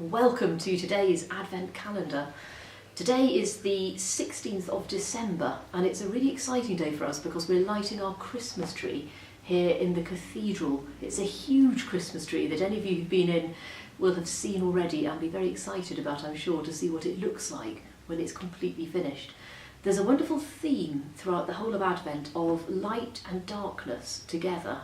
Welcome to today's Advent calendar. Today is the 16th of December and it's a really exciting day for us because we're lighting our Christmas tree here in the Cathedral. It's a huge Christmas tree that any of you who've been in will have seen already and be very excited about, I'm sure, to see what it looks like when it's completely finished. There's a wonderful theme throughout the whole of Advent of light and darkness together.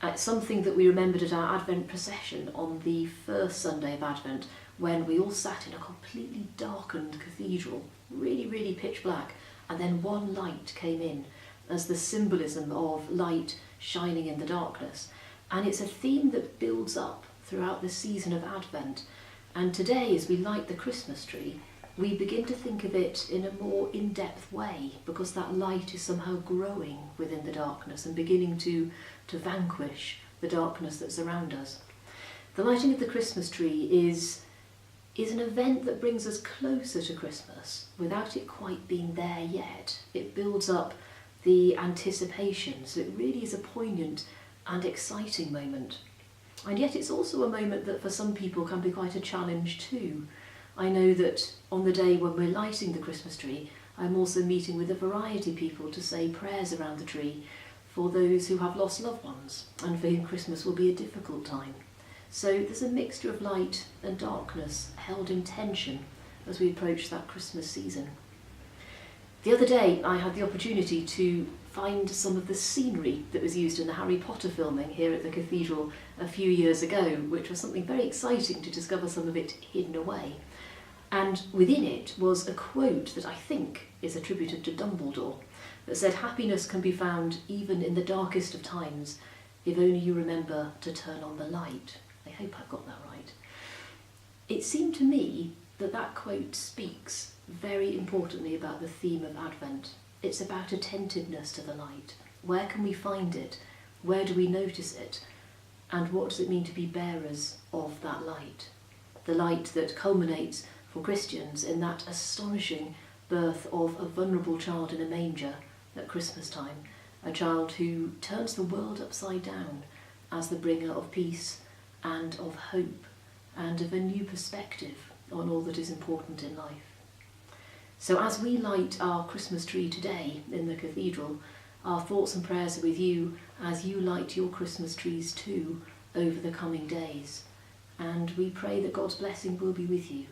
It's something that we remembered at our Advent procession on the first Sunday of Advent when we all sat in a completely darkened cathedral, really pitch black, and then one light came in as the symbolism of light shining in the darkness. And it's a theme that builds up throughout the season of Advent. And today, as we light the Christmas tree, we begin to think of it in a more in-depth way because that light is somehow growing within the darkness and beginning to vanquish the darkness that's around us. The lighting of the Christmas tree is an event that brings us closer to Christmas without it quite being there yet. It builds up the anticipation, so it really is a poignant and exciting moment. And yet it's also a moment that for some people can be quite a challenge too. I know that on the day when we're lighting the Christmas tree, I'm also meeting with a variety of people to say prayers around the tree for those who have lost loved ones and for whom Christmas will be a difficult time. So there's a mixture of light and darkness held in tension as we approach that Christmas season. The other day I had the opportunity to find some of the scenery that was used in the Harry Potter filming here at the Cathedral a few years ago, which was something very exciting to discover some of it hidden away. And within it was a quote that I think is attributed to Dumbledore that said, "Happiness can be found even in the darkest of times, if only you remember to turn on the light." I hope I've got that right. It seemed to me that that quote speaks very importantly about the theme of Advent. It's about attentiveness to the light. Where can we find it? Where do we notice it? And what does it mean to be bearers of that light? The light that culminates for Christians in that astonishing birth of a vulnerable child in a manger at Christmas time, a child who turns the world upside down as the bringer of peace and of hope and of a new perspective on all that is important in life. So as we light our Christmas tree today in the Cathedral, our thoughts and prayers are with you as you light your Christmas trees too over the coming days. And we pray that God's blessing will be with you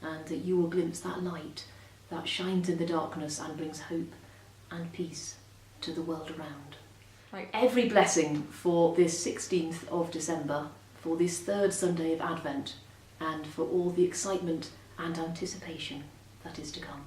and that you will glimpse that light that shines in the darkness and brings hope and peace to the world around. Right. Every blessing for this 16th of December, for this third Sunday of Advent, and for all the excitement and anticipation that is to come.